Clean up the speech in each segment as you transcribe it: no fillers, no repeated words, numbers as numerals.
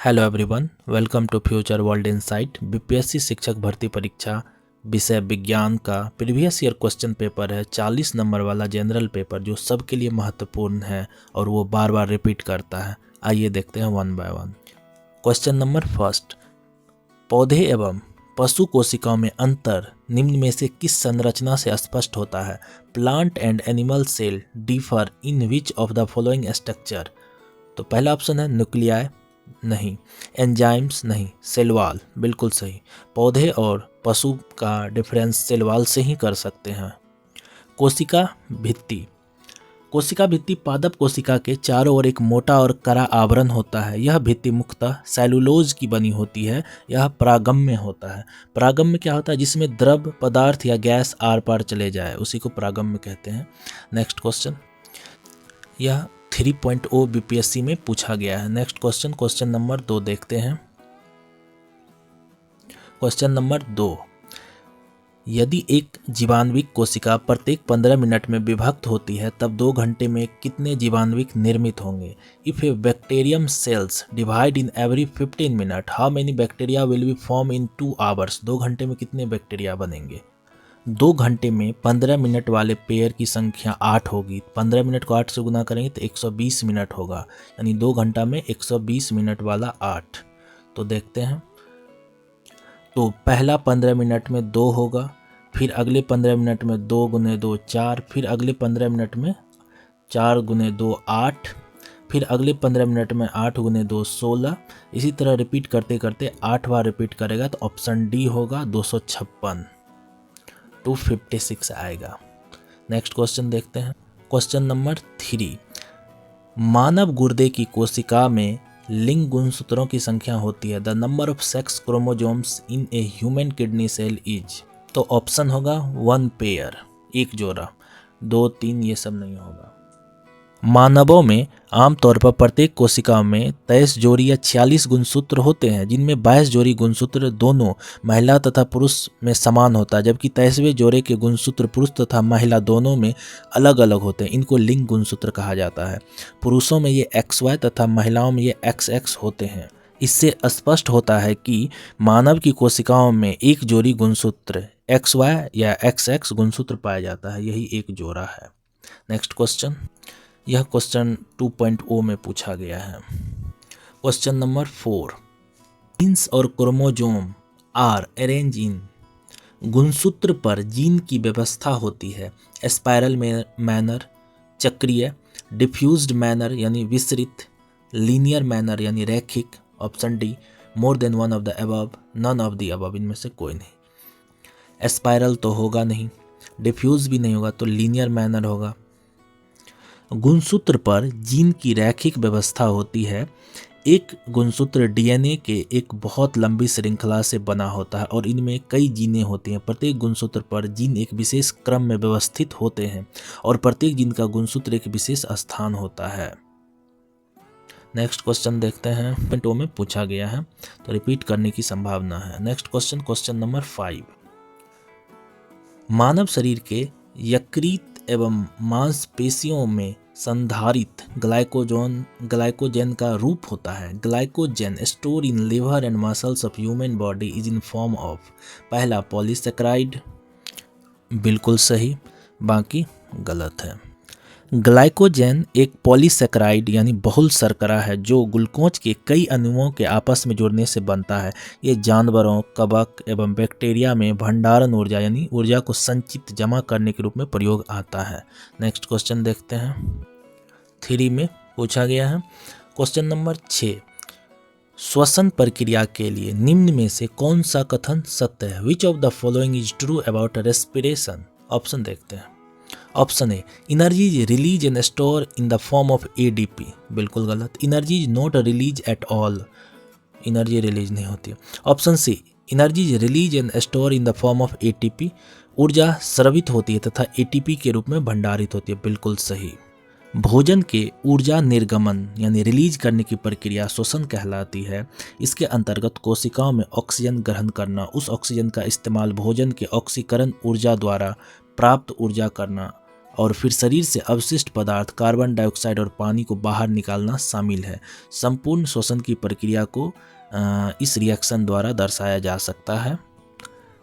Hello everyone, welcome to Future World Insight. BPSC शिक्षक भर्ती परीक्षा विषय विज्ञान का प्रीवियस ईयर क्वेश्चन पेपर है 40 नंबर वाला जनरल पेपर, जो सबके लिए महत्वपूर्ण है और वो बार बार रिपीट करता है। आइए देखते हैं one by one. Question number first, पौधे एवं पशु कोशिकाओं में अंतर निम्न में से किस संरचना से स्पष्ट होता है? Plant and animal cell differ in which of the following structure? तो पहला ऑप्शन है न्यूक्लियाई, नहीं। एंजाइम्स, नहीं। सेल वॉल, बिल्कुल सही। पौधे और पशु का डिफरेंस सेल वॉल से ही कर सकते हैं। कोशिका भित्ति, कोशिका भित्ति पादप कोशिका के चारों ओर एक मोटा और कड़ा आवरण होता है। यह भित्ति मुख्यतः सेलुलोज की बनी होती है। यह परागम्य होता है। परागम्य क्या होता है? जिसमें द्रव पदार्थ या गैस आर पार चले जाए, उसी को परागम्य कहते हैं। नेक्स्ट क्वेश्चन, यह 3.0 बीपीएससी में पूछा गया है। नेक्स्ट क्वेश्चन, क्वेश्चन नंबर 2 देखते हैं। क्वेश्चन नंबर 2, यदि एक जीवाणुविक कोशिका प्रत्येक 15 मिनट में विभक्त होती है, तब 2 घंटे में कितने जीवाणुविक निर्मित होंगे? If a bacterium cells divide in every 15 minute, how many bacteria will be form in 2 hours? 2 घंटे में कितने बैक्टीरिया बनेंगे? 2 घंटे में 15 मिनट वाले पेयर की संख्या 8 होगी। 15 मिनट को 8 से गुना करेंगे तो 120 मिनट होगा, यानी 2 घंटा में 120 मिनट वाला 8। तो देखते हैं। तो पहला 15 मिनट में 2 होगा, फिर अगले 15 मिनट में 2 गुने 2 4, फिर अगले 15 मिनट में 4 गुने 2 8, फिर अगले 15 मिनट में 8 गुने 2 16। इसी तरह रिपीट करते करते 8 बार रिपीट करेगा तो ऑप्शन डी होगा 256, 256 आएगा। नेक्स्ट क्वेश्चन देखते हैं। क्वेश्चन नंबर 3, मानव गुर्दे की कोशिका में लिंग गुणसूत्रों की संख्या होती है। The number of sex chromosomes in a human kidney cell is? तो ऑप्शन होगा 1 पेयर, एक जोड़ा। 2 3 ये सब नहीं होगा। मानवों में आमतौर पर प्रत्येक कोशिका में 23 जोड़ी या 46 गुणसूत्र होते हैं, जिनमें 22 जोड़ी गुणसूत्र दोनों महिला तथा पुरुष में समान होता है, जबकि 23वें जोड़े के गुणसूत्र पुरुष तथा महिला दोनों में अलग अलग होते हैं। इनको लिंग गुणसूत्र कहा जाता है। पुरुषों में ये XY तथा महिलाओं में ये XX होते हैं। इससे स्पष्ट होता है कि मानव की कोशिकाओं में एक जोड़ी गुणसूत्र XY या XX गुणसूत्र पाया जाता है, यही एक जोड़ा है। नेक्स्ट क्वेश्चन, यह क्वेश्चन 2.0 में पूछा गया है। क्वेश्चन नंबर 4, जीन्स और क्रोमोसोम आर अरेंज इन? गुणसूत्र पर जीन की व्यवस्था होती है स्पाइरल मैनर, चक्रीय, डिफ्यूज्ड मैनर यानी विस्तृत, लीनियर मैनर यानी रैखिक। Option D, more than one of the above, none of the above, इनमें से कोई नहीं। स्पाइरल तो होगा नहीं, डिफ्यूज भी नहीं होगा, तो लीनियर मैनर होगा। गुणसूत्र पर जीन की रैखिक व्यवस्था होती है। एक गुणसूत्र डीएनए के एक बहुत लंबी श्रृंखला से बना होता है और इनमें कई जीनें होती हैं। प्रत्येक गुणसूत्र पर जीन एक विशेष क्रम में व्यवस्थित होते हैं और प्रत्येक जीन का गुणसूत्र एक विशेष स्थान होता है। नेक्स्ट क्वेश्चन देखते हैं। 2 में पूछा गया है, तो रिपीट करने की संभावना है। नेक्स्ट क्वेश्चन, क्वेश्चन नंबर 5, मानव शरीर के यकृत एवं मांसपेशियों में संधारित ग्लाइकोजन का रूप होता है। Glycogen store in liver and muscles of human body is in form of? पहला पॉलीसेकेराइड, बिल्कुल सही, बाकी गलत है। ग्लाइकोजन एक पॉलीसेकेराइड यानी बहुल शर्करा है, जो ग्लूकोज के कई अणुओं के आपस में जुड़ने से बनता है। ये जानवरों, कवक एवं बैक्टीरिया में भंडारण ऊर्जा यानी ऊर्जा को संचित जमा करने के रूप में प्रयोग आता है। नेक्स्ट क्वेश्चन देखते हैं। 3 में पूछा गया है। क्वेश्चन नंबर 6, श्वसन प्रक्रिया के लिए निम्न में से कौन सा कथन सत्य है? Which of the following is true about respiration? Option देखते हैं। Option A, energy is release and store in the form of ADP, बिल्कुल गलत। Energy is not release at all, energy release नहीं होती है। Option C, energy is release and store in the form of ATP, ऊर्जा स्रवित होती है तथा ATP के रूप में भंडारित होती है, बिल्कुल सही। भोजन के ऊर्जा निर्गमन यानी रिलीज करने की प्रक्रिया श्वसन कहलाती है। इसके अंतर्गत कोशिकाओं में ऑक्सीजन ग्रहण करना, उस ऑक्सीजन का इस्तेमाल भोजन के ऑक्सीकरण ऊर्जा द्वारा प्राप्त ऊर्जा करना और फिर शरीर से अवशिष्ट पदार्थ कार्बन डाइऑक्साइड और पानी को बाहर निकालना शामिल है। संपूर्ण श्वसन की प्रक्रिया को इस रिएक्शन द्वारा दर्शाया जा सकता है।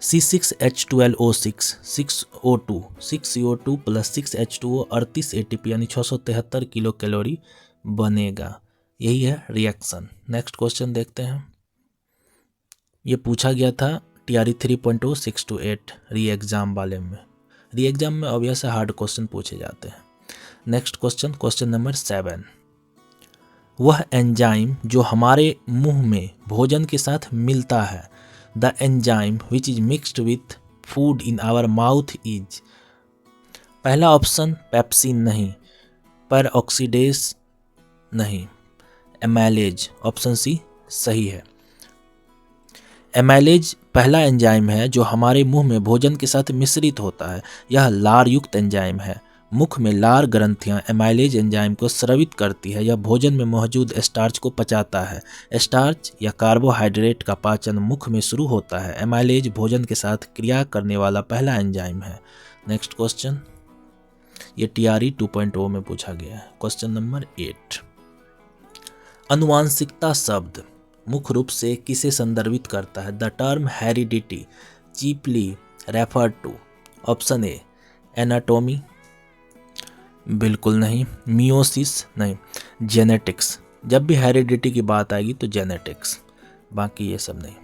C6H12O6 6O2 6CO2 plus 6H2O 38 ATP यानी 673 किलो कैलोरी बनेगा। यही है रिएक्शन। नेक्स्ट क्वेश्चन देखते हैं। ये पूछा गया था TRE 3.0 6 to 8 री एग्जाम वाले में। री एग्जाम में ऑब्वियस हार्ड क्वेश्चन पूछे जाते हैं। Next question, question number 7। वह एंजाइम जो हमारे मुंह में भोजन के साथ मिलता है, the enzyme which is mixed with food in our mouth is. पहला ऑप्शन पेप्सिन नहीं, पर ऑक्सीडेज नहीं, एमाइलेज ऑप्शन सी सही है। एमाइलेज पहला एंजाइम है जो हमारे मुंह में भोजन के साथ मिश्रित होता है। यह लार युक्त एंजाइम है। मुख में लार ग्रंथियां एमाइलेज एंजाइम को स्रावित करती है। यह भोजन में मौजूद स्टार्च को पचाता है। स्टार्च या कार्बोहाइड्रेट का पाचन मुख में शुरू होता है। एमाइलेज भोजन के साथ क्रिया करने वाला पहला एंजाइम है। नेक्स्ट क्वेश्चन, ये TRE 2.0 में पूछा गया है। Question number 8। अनुवांशिकता शब्द मुख्य रूप से किसे संदर्भित करता है? The term heredity chiefly refer to. Option A anatomy, बिल्कुल नहीं। मियोसिस नहीं। जेनेटिक्स, जब भी हेरिडिटी की बात आएगी तो जेनेटिक्स, बाकी ये सब नहीं।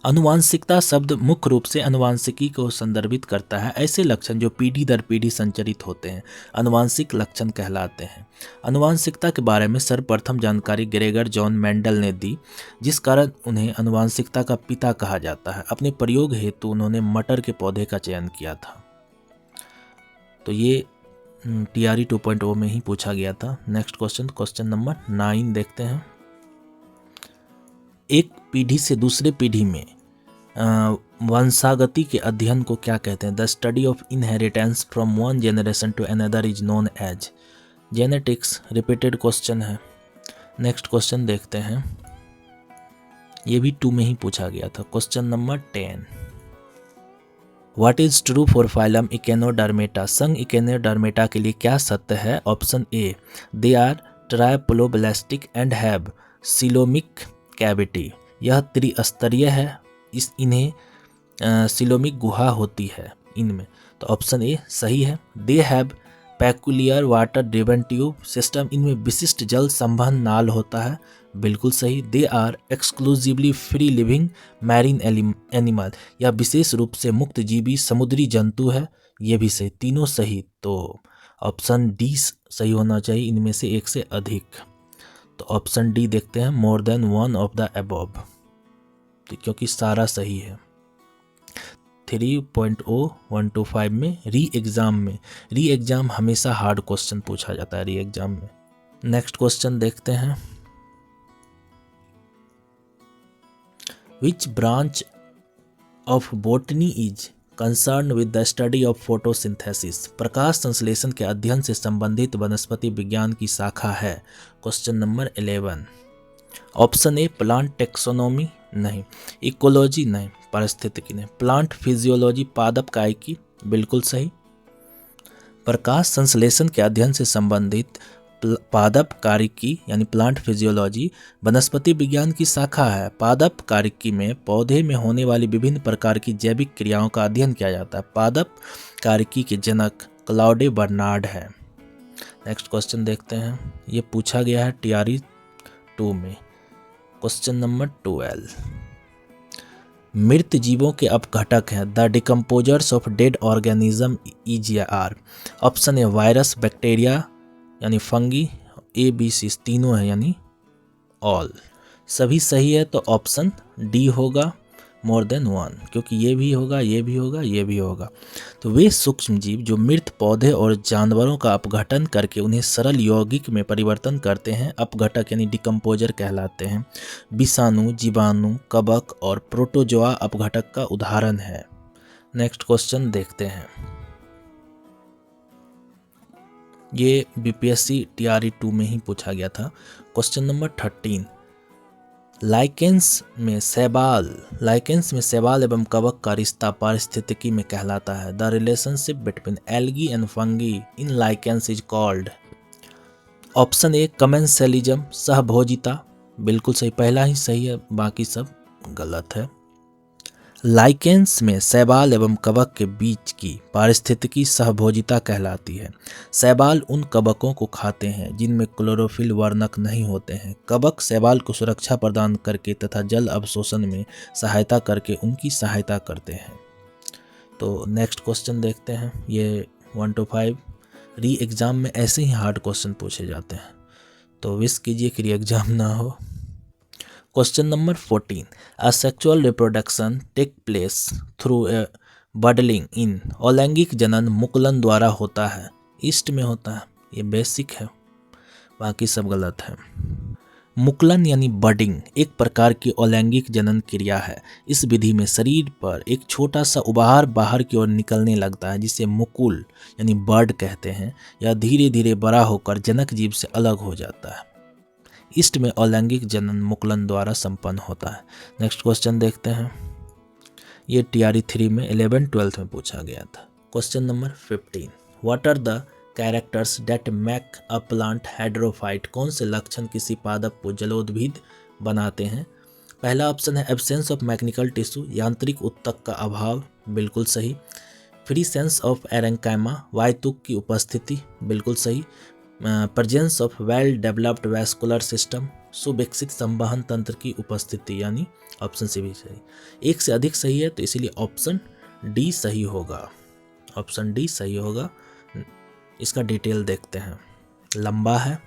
अनुवांशिकता शब्द मुख्य रूप से अनुवांशिकी को संदर्भित करता है। ऐसे लक्षण जो पीढ़ी दर पीढ़ी संचरित होते हैं अनुवांशिक लक्षण कहलाते हैं। अनुवांशिकता के बारे में सर्वप्रथम जानकारी ग्रेगर जॉन मेंडल ने दी, जिस कारण उन्हें अनुवांशिकता का पिता कहा जाता है। अपने प्रयोग हेतु उन्होंने मटर के पौधे का चयन किया था। तो ये TRE 2.0 में ही पूछा गया था। नेक्स्ट क्वेश्चन, क्वेश्चन नंबर 9 देखते हैं। एक पीढ़ी से दूसरे पीढ़ी में वंशागति के अध्ययन को क्या कहते हैं? The study of inheritance from one generation to another is known as genetics. Repeated question है। नेक्स्ट क्वेश्चन देखते हैं। ये भी 2 में ही पूछा गया था। Question number 10। What is true for phylum Echinodermata. संघ इकेनोडर्मेटा के लिए क्या सत्य है? Option A they are triploblastic and have coelomic cavity. यह त्रिस्तरीय है। इन्हें सिलोमिक गुहा होती है इनमें। तो ऑप्शन ए सही है। They have peculiar water driven tube system. इनमें विशिष्ट जल संवहन नाल होता है, बिल्कुल सही। They are exclusively free living marine animal. यह विशेष रूप से मुक्त जीवी समुद्री जंतु है, ये भी सही। तीनों सही। तो ऑप्शन डी सही होना चाहिए, इनमें से एक से अधिक। तो ऑप्शन डी देखते हैं, मोर than one of the above, क्योंकि सारा सही है। 3.0125 में री एग्जाम हमेशा हार्ड क्वेश्चन पूछा जाता है री एग्जाम में। नेक्स्ट क्वेश्चन देखते हैं। Which branch of botany is concern with the study of photosynthesis. प्रकाश संश्लेषण के अध्ययन से संबंधित वनस्पति विज्ञान की शाखा है। Question number 11। Option A plant taxonomy नहीं, इकोलॉजी नहीं, पारिस्थितिकी नहीं, प्लांट फिजियोलॉजी पादप कायिकी बिल्कुल सही। प्रकाश संश्लेषण के अध्ययन से संबंधित पादप कारिकी यानी प्लांट फिजियोलॉजी वनस्पति विज्ञान की शाखा है। पादप कारिकी में पौधे में होने वाली विभिन्न प्रकार की जैविक क्रियाओं का अध्ययन किया जाता है। पादप कारिकी के जनक क्लाउडे बर्नार्ड है। नेक्स्ट क्वेश्चन देखते हैं। ये पूछा गया है TRE 2 में। Question number 12। मृत जीवों के अपघटक हैं। The decomposers of dead organism EGR। Option A virus, bacteria यानी फंगी, ABC तीनों है यानी ऑल। सभी सही है तो ऑप्शन डी होगा, मोर देन वन, क्योंकि ये भी होगा, ये भी होगा, ये भी होगा। तो वे सूक्ष्म जीव जो मृत पौधे और जानवरों का अपघटन करके उन्हें सरल यौगिक में परिवर्तन करते हैं अपघटक यानी डिकम्पोजर कहलाते हैं। विषाणु, जीवाणु, कवक और प्रोटोजोआ अपघटक का उदाहरण है। नेक्स्ट क्वेश्चन देखते हैं। ये BPSC TRE 2 में ही पूछा गया था। Question number 13। लाइकेंस में शैवाल एवं कवक का रिश्ता पारिस्थितिकी में कहलाता है। The relationship between algae and fungi in lichens is called. Option A commensalism, सहभोजिता, बिल्कुल सही, पहला ही सही है, बाकी सब गलत है। लाइकेंस में शैवाल एवं कवक के बीच की पारिस्थितिकी सहभोजिता कहलाती है। शैवाल उन कवकों को खाते हैं जिनमें क्लोरोफिल वर्णक नहीं होते हैं। कवक शैवाल को सुरक्षा प्रदान करके तथा जल अवशोषण में सहायता करके उनकी सहायता करते हैं। तो नेक्स्ट क्वेश्चन देखते हैं। ये 1 to 5 री एग्ज़ाम में ऐसे ही हार्ड क्वेश्चन पूछे जाते हैं, तो विश कीजिए कि री एग्ज़ाम ना हो। Question number 14, asexual reproduction take place through a budding in. अलैंगिक जनन मुकुलन द्वारा होता है। ईस्ट में होता है, ये बेसिक है, बाकी सब गलत है। मुकुलन यानी बडिंग एक प्रकार की अलैंगिक जनन क्रिया है। इस विधि में शरीर पर एक छोटा सा उबार बाहर की ओर निकलने लगता है, जिसे मुकुल यानी बर्ड कहते हैं। यह धीरे धीरे बड़ा होकर जनक जीव से अलग हो जाता है। ईस्ट में अलैंगिक जनन मुकुलन द्वारा संपन्न होता है। नेक्स्ट क्वेश्चन देखते हैं। ये TRE 3 में 11-12 में पूछा गया था। Question number 15, what are the characters that make a plant hydrophyte. कौन से लक्षण किसी पादप को जलोद्भिद बनाते हैं। पहला ऑप्शन है एब्सेंस ऑफ मैकेनिकल टिश्यू, यांत्रिक उत्तक का अभाव, बिल्कुल सही। फ्री सेंस ऑफ एरेंकाइमा, वायतुक की उपस्थिति, बिल्कुल सही। Presence of well developed vascular system, सुविकसित संवहन तंत्र की उपस्थिति, यानी ऑप्शन सी भी सही। एक से अधिक सही है तो इसीलिए ऑप्शन डी सही होगा। ऑप्शन डी सही होगा। इसका डिटेल देखते हैं, लंबा है।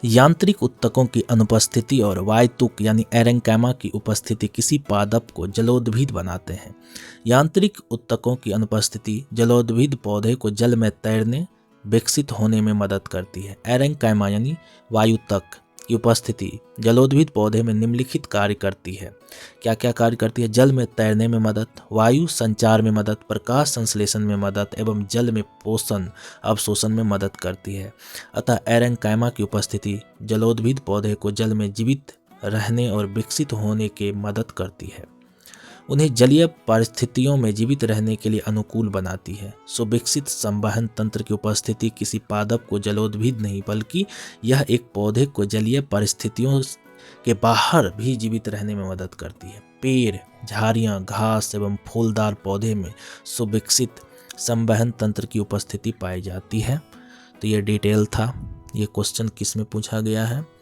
यांत्रिक उत्तकों की अनुपस्थिति और वायतुक यानी एरेंकाइमा की उपस्थिति किसी पादप को जलोद्भिद बनाते हैं। यांत्रिक उत्तकों की अनुपस्थिति जलोद्भिद पौधे को जल में तैरने विकसित होने में मदद करती है। एरेंकाइमा यानी वायुतक की उपस्थिति जलोद्भिद पौधे में निम्नलिखित कार्य करती है। क्या क्या कार्य करती है। जल में तैरने में मदद, वायु संचार में मदद, प्रकाश संश्लेषण में मदद एवं जल में पोषण अवशोषण में मदद करती है। अतः एरेंकाइमा की उपस्थिति जलोद्भिद पौधे को जल में जीवित रहने और विकसित होने के मदद करती है। उन्हें जलीय परिस्थितियों में जीवित रहने के लिए अनुकूल बनाती है। सुविकसित संवहन तंत्र की उपस्थिति किसी पादप को जलोद्भिद नहीं बल्कि यह एक पौधे को जलीय परिस्थितियों के बाहर भी जीवित रहने में मदद करती है। पेड़, झाड़ियाँ, घास एवं फूलदार पौधे में सुविकसित संवहन तंत्र की उपस्थिति पाई जाती है। तो ये डिटेल था। ये क्वेश्चन किस में पूछा गया है।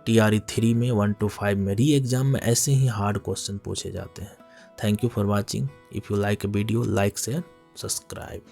TRE 3 में 1 to 5 में री एग्जाम में ऐसे ही हार्ड क्वेश्चन पूछे जाते हैं। Thank you for watching. If you like a video, like, share, subscribe.